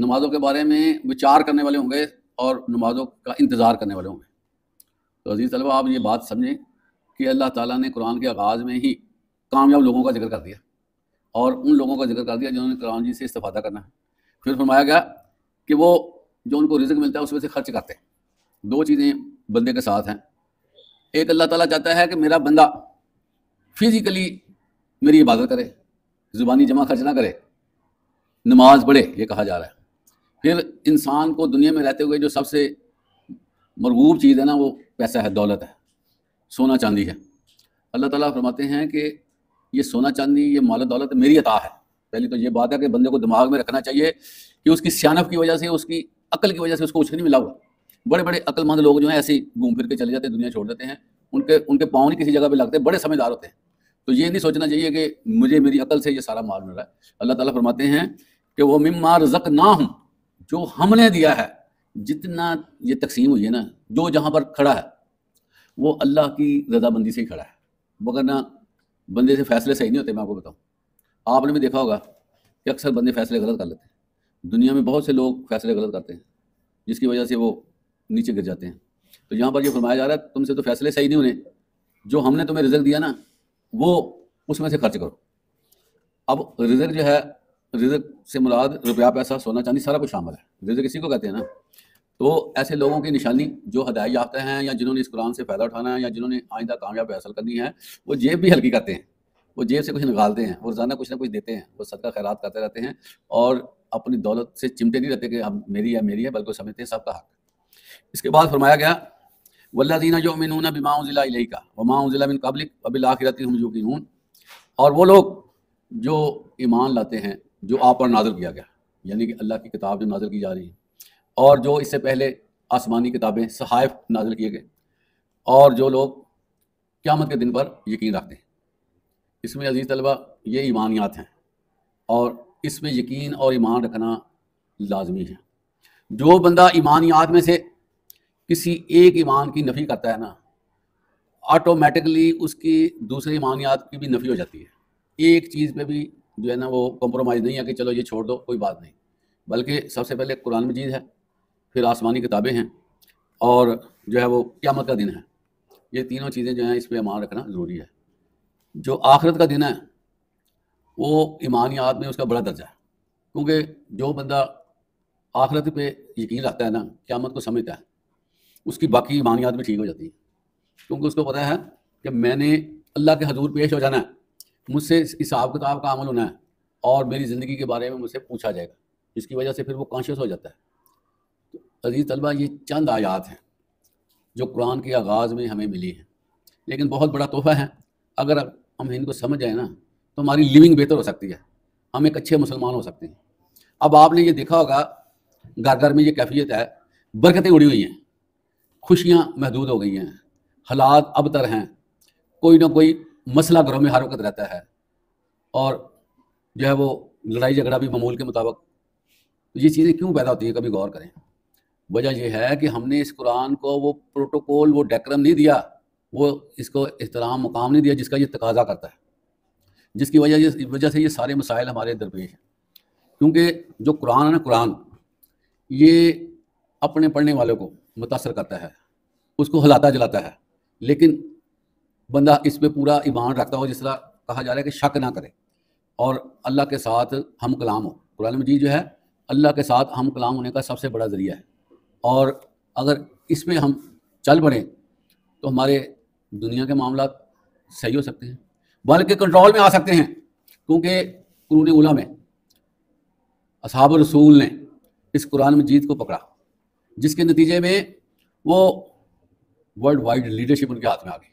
نمازوں کے بارے میں وچار کرنے والے ہوں گے اور نمازوں کا انتظار کرنے والے ہوں گے۔ تو عزیز طلبہ، آپ یہ بات سمجھیں کہ اللہ تعالیٰ نے قرآن کے آغاز میں ہی کامیاب لوگوں کا ذکر کر دیا اور ان لوگوں کا ذکر کر دیا جنہوں نے قرآن جی سے استفادہ کرنا ہے۔ پھر فرمایا گیا کہ وہ جو ان کو رزق ملتا ہے اس میں سے خرچ کرتے ہیں۔ دو چیزیں بندے کے ساتھ ہیں، ایک اللہ تعالیٰ چاہتا ہے کہ میرا بندہ فزیکلی میری عبادت کرے، زبانی جمع خرچ نہ کرے، نماز پڑھے، یہ کہا جا رہا ہے۔ پھر انسان کو دنیا میں رہتے ہوئے جو سب سے مرغوب چیز ہے نا، وہ پیسہ ہے، دولت ہے، سونا چاندی ہے۔ اللہ تعالیٰ فرماتے ہیں کہ یہ سونا چاندی، یہ مال و دولت میری عطا ہے۔ پہلی تو یہ بات ہے کہ بندے کو دماغ میں رکھنا چاہیے کہ اس کی سیانت کی وجہ سے، اس کی عقل کی وجہ سے اس کو کچھ نہیں ملا ہوا۔ بڑے بڑے عقل مند لوگ جو ہیں ایسے ہی گھوم پھر کے چلے جاتے ہیں، دنیا چھوڑ دیتے ہیں، ان کے پاؤں نہیں کسی جگہ پہ لگتے، بڑے سمجھدار ہوتے ہیں۔ تو یہ نہیں سوچنا چاہیے کہ مجھے میری عقل سے یہ سارا مال مل رہا ہے۔ اللہ تعالیٰ فرماتے ہیں کہ وہ مما رزقناہم، جو ہم نے دیا ہے، جتنا یہ تقسیم ہوئی ہے نا، جو جہاں پر کھڑا ہے وہ اللہ کی رضامندی سے ہی کھڑا ہے، وگرنہ بندے سے فیصلے صحیح نہیں ہوتے۔ میں آپ کو بتاؤں، آپ نے بھی دیکھا ہوگا کہ اکثر بندے فیصلے غلط کر لیتے ہیں۔ دنیا میں بہت سے لوگ فیصلے غلط کرتے ہیں جس کی وجہ سے وہ نیچے گر جاتے ہیں۔ تو یہاں پر یہ فرمایا جا رہا ہے تم سے تو فیصلے صحیح نہیں ہونے، جو ہم نے تمہیں رزق دیا نا وہ اس میں سے خرچ کرو۔ اب رزق جو ہے، رزق سے مراد روپیہ، پیسہ، سونا چاندی، سارا کچھ شامل ہے۔ رزق اسی کو کہتے ہیں نا۔ تو ایسے لوگوں کی نشانی جو ہدایت یافتہ ہیں، یا جنہوں نے اس قرآن سے فائدہ اٹھانا ہے، یا جنہوں نے آئندہ کامیابی حاصل کرنی ہے، وہ جیب بھی ہلکی کرتے ہیں، وہ جیب سے کچھ نکالتے ہیں، وہ روزانہ کچھ نہ کچھ دیتے ہیں، وہ صدقہ خیرات کرتے رہتے ہیں، اور اپنی دولت سے چمٹے نہیں رہتے کہ اب میری ہے، بلکہ سمجھتے ہیں سب کا حق ہے۔ اس کے بعد فرمایا گیا والذین یؤمنون بما انزل الیک وما انزل من قبلک وبالآخرۃ ھم یوقنون، اور وہ لوگ جو ایمان لاتے ہیں جو آپ پر نازل کیا گیا، یعنی کہ اللہ کی کتاب جو نازل کی جا رہی ہے، اور جو اس سے پہلے آسمانی کتابیں، صحائف نازل کیے گئے، اور جو لوگ قیامت کے دن پر یقین رکھتے ہیں۔ اس میں عزیز طلبہ یہ ایمانیات ہیں، اور اس میں یقین اور ایمان رکھنا لازمی ہے۔ جو بندہ ایمانیات میں سے کسی ایک ایمان کی نفی کرتا ہے نا، آٹومیٹکلی اس کی دوسرے ایمانیات کی بھی نفی ہو جاتی ہے۔ ایک چیز پہ بھی جو ہے نا وہ کمپرومائز نہیں ہے کہ چلو یہ چھوڑ دو، کوئی بات نہیں، بلکہ سب سے پہلے قرآن مجید ہے، پھر آسمانی کتابیں ہیں، اور جو ہے وہ قیامت کا دن ہے۔ یہ تینوں چیزیں جو ہیں اس پہ ایمان رکھنا ضروری ہے۔ جو آخرت کا دن ہے وہ ایمانیات میں اس کا بڑا درجہ ہے، کیونکہ جو بندہ آخرت پہ یقین رکھتا ہے نا، قیامت کو سمجھتا ہے، اس کی باقی ایمانیات بھی ٹھیک ہو جاتی ہیں، کیونکہ اس کو پتہ ہے کہ میں نے اللہ کے حضور پیش ہو جانا ہے، مجھ سے حساب کتاب کا عمل ہونا ہے، اور میری زندگی کے بارے میں مجھ سے پوچھا جائے گا، جس کی وجہ سے پھر وہ کانشیس ہو جاتا ہے۔ تو عزیز طلبہ، یہ چند آیات ہیں جو قرآن کے آغاز میں ہمیں ملی ہیں، لیکن بہت بڑا تحفہ ہے۔ اگر ہم ان کو سمجھ جائیں نا تو ہماری لیونگ بہتر ہو سکتی ہے، ہم ایک اچھے مسلمان ہو سکتے ہیں۔ اب آپ نے یہ دیکھا ہوگا گھر گھر میں یہ کیفیت ہے، برکتیں اڑی ہوئی ہیں، خوشیاں محدود ہو گئی ہیں، حالات ابتر ہیں، کوئی نہ کوئی مسئلہ گھروں میں ہر وقت رہتا ہے، اور جو ہے وہ لڑائی جھگڑا بھی معمول کے مطابق۔ یہ چیزیں کیوں پیدا ہوتی ہیں، کبھی غور کریں۔ وجہ یہ ہے کہ ہم نے اس قرآن کو وہ پروٹوکول، وہ ڈیکرم نہیں دیا، وہ اس کو احترام مقام نہیں دیا جس کا یہ تقاضا کرتا ہے، جس کی وجہ سے یہ سارے مسائل ہمارے درپیش ہیں۔ کیونکہ جو قرآن ہے نا، قرآن یہ اپنے پڑھنے والوں کو متاثر کرتا ہے، اس کو ہلاتا جلاتا ہے، لیکن بندہ اس پہ پورا ایمان رکھتا ہو، جس طرح کہا جا رہا ہے کہ شک نہ کرے، اور اللہ کے ساتھ ہم کلام ہو۔ قرآن مجید جو ہے اللہ کے ساتھ ہم کلام ہونے کا سب سے بڑا ذریعہ ہے، اور اگر اس پہ ہم چل پڑیں تو ہمارے دنیا کے معاملات صحیح ہو سکتے ہیں، بلکہ کنٹرول میں آ سکتے ہیں، کیونکہ قرون اولیٰ میں اصحاب رسول نے اس قرآن مجید کو پکڑا، جس کے نتیجے میں وہ ورلڈ وائڈ لیڈرشپ ان کے ہاتھ میں آ گئی،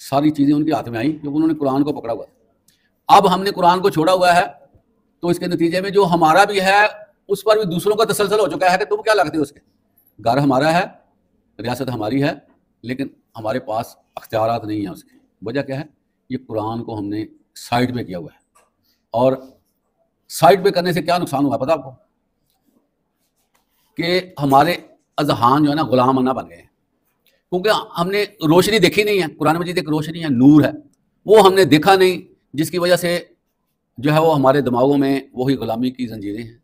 ساری چیزیں ان کے ہاتھ میں آئیں کیونکہ انہوں نے قرآن کو پکڑا ہوا تھا۔ اب ہم نے قرآن کو چھوڑا ہوا ہے، تو اس کے نتیجے میں جو ہمارا بھی ہے اس پر بھی دوسروں کا تسلسل ہو چکا ہے کہ تم کیا لگتے ہو اس کے۔ گھر ہمارا ہے، ریاست ہماری ہے، لیکن ہمارے پاس اختیارات نہیں ہیں اس کے۔ وجہ کیا ہے؟ یہ قرآن کو ہم نے سائڈ پہ کیا ہوا ہے، اور سائڈ پہ کرنے سے کیا نقصان ہوا پتہ آپ کو؟ کہ ہمارے اذہان جو ہے نا غلامانہ بن گئے ہیں، کیونکہ ہم نے روشنی دیکھی نہیں ہے۔ قرآن مجید ایک روشنی ہے، نور ہے، وہ ہم نے دیکھا نہیں، جس کی وجہ سے جو ہے وہ ہمارے دماغوں میں وہی غلامی کی زنجیریں ہیں،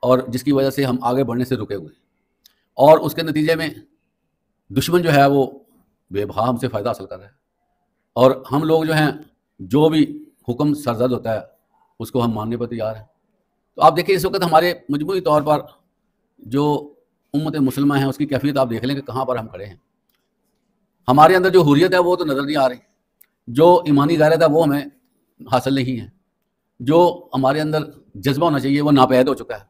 اور جس کی وجہ سے ہم آگے بڑھنے سے رکے ہوئے ہیں، اور اس کے نتیجے میں دشمن جو ہے وہ بے بہا ہم سے فائدہ حاصل کر رہا ہے، اور ہم لوگ جو ہیں جو بھی حکم سرزد ہوتا ہے اس کو ہم ماننے پر تیار ہیں۔ تو آپ دیکھیں اس وقت ہمارے مجموعی طور پر جو امت مسلمہ ہیں اس کی کیفیت آپ دیکھ لیں کہ کہاں پر ہم کھڑے ہیں۔ ہمارے اندر جو حریت ہے وہ تو نظر نہیں آ رہی، جو ایمانی غیرت ہے وہ ہمیں حاصل نہیں ہے، جو ہمارے اندر جذبہ ہونا چاہیے وہ ناپید ہو چکا ہے،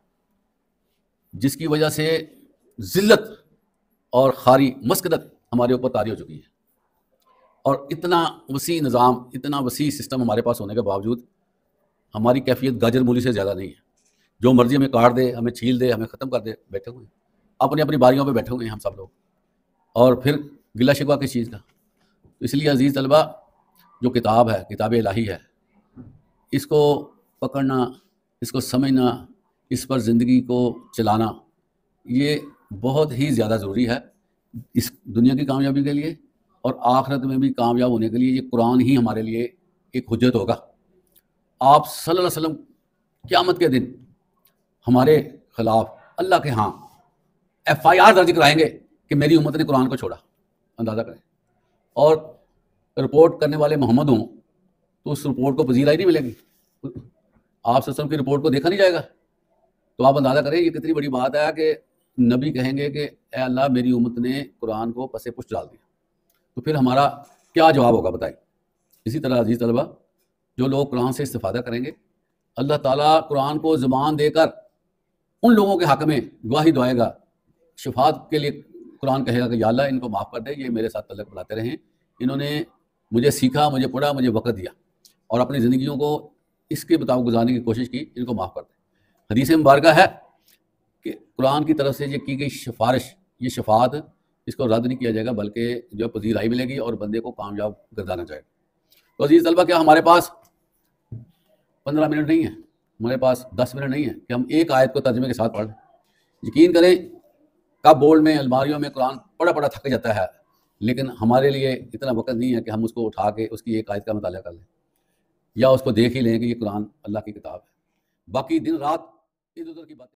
جس کی وجہ سے ذلت اور خاری مسکنت ہمارے اوپر طاری ہو چکی ہے۔ اور اتنا وسیع نظام، اتنا وسیع سسٹم ہمارے پاس ہونے کے باوجود ہماری کیفیت گاجر مولی سے زیادہ نہیں ہے۔ جو مرضی ہمیں کاٹ دے، ہمیں چھیل دے، ہمیں ختم کر دے، بیٹھے ہوئے ہیں اپنی اپنی باریوں پہ بیٹھے ہوئے ہیں ہم سب لوگ، اور پھر گلہ شکوہ کس چیز کا؟ اس لیے عزیز طلبہ، جو کتاب ہے، کتاب الہی ہے، اس کو پکڑنا، اس کو سمجھنا، اس پر زندگی کو چلانا، یہ بہت ہی زیادہ ضروری ہے اس دنیا کی کامیابی کے لیے، اور آخرت میں بھی کامیاب ہونے کے لیے یہ قرآن ہی ہمارے لیے ایک حجت ہوگا۔ آپ صلی اللہ علیہ وسلم قیامت کے دن ہمارے خلاف اللہ کے ہاں FIR درج کرائیں گے کہ میری امت نے قرآن کو چھوڑا، اندازہ کریں، اور رپورٹ کرنے والے محمد ہوں تو اس رپورٹ کو پذیرائی نہیں ملے گی، آپ صلی اللہ علیہ وسلم کی رپورٹ کو دیکھا نہیں جائے گا۔ تو آپ اندازہ کریں یہ کتنی بڑی بات ہے کہ نبی کہیں گے کہ اے اللہ میری امت نے قرآن کو پس پشت ڈال دیا، تو پھر ہمارا کیا جواب ہوگا بتائیں۔ اسی طرح عزیز طلبہ، جو لوگ قرآن سے استفادہ کریں گے، اللہ تعالیٰ قرآن کو زبان دے کر ان لوگوں کے حق میں گواہی دعائے گا، شفاعت کے لیے قرآن کہے گا کہ یا اللہ ان کو معاف کر دے، یہ میرے ساتھ تعلق بڑھاتے رہیں، انہوں نے مجھے سیکھا، مجھے پڑھا، مجھے وقت دیا اور اپنی زندگیوں کو اس کے مطابق گزارنے کی کوشش کی، ان کو معاف کر دے۔ حدیث مبارکہ ہے کہ قرآن کی طرف سے یہ کی گئی سفارش، یہ شفاعت، اس کو رد نہیں کیا جائے گا، بلکہ جو پذیرائی ملے گی اور بندے کو کامیاب گردانا جائے گا۔ تو عزیز طلبہ، کیا ہمارے پاس 15 منٹ نہیں ہے، ہمارے پاس 10 منٹ نہیں ہے کہ ہم ایک آیت کو ترجمے کے ساتھ پڑھ لیں؟ یقین کریں کب بورڈ میں، الماریوں میں قرآن پڑھا پڑھا تھک جاتا ہے، لیکن ہمارے لیے اتنا وقت نہیں ہے کہ ہم اس کو اٹھا کے اس کی ایک آیت کا مطالعہ کر لیں، یا اس کو دیکھ ہی لیں کہ یہ قرآن اللہ کی کتاب ہے، باقی دن رات ادھر ادھر کی باتیں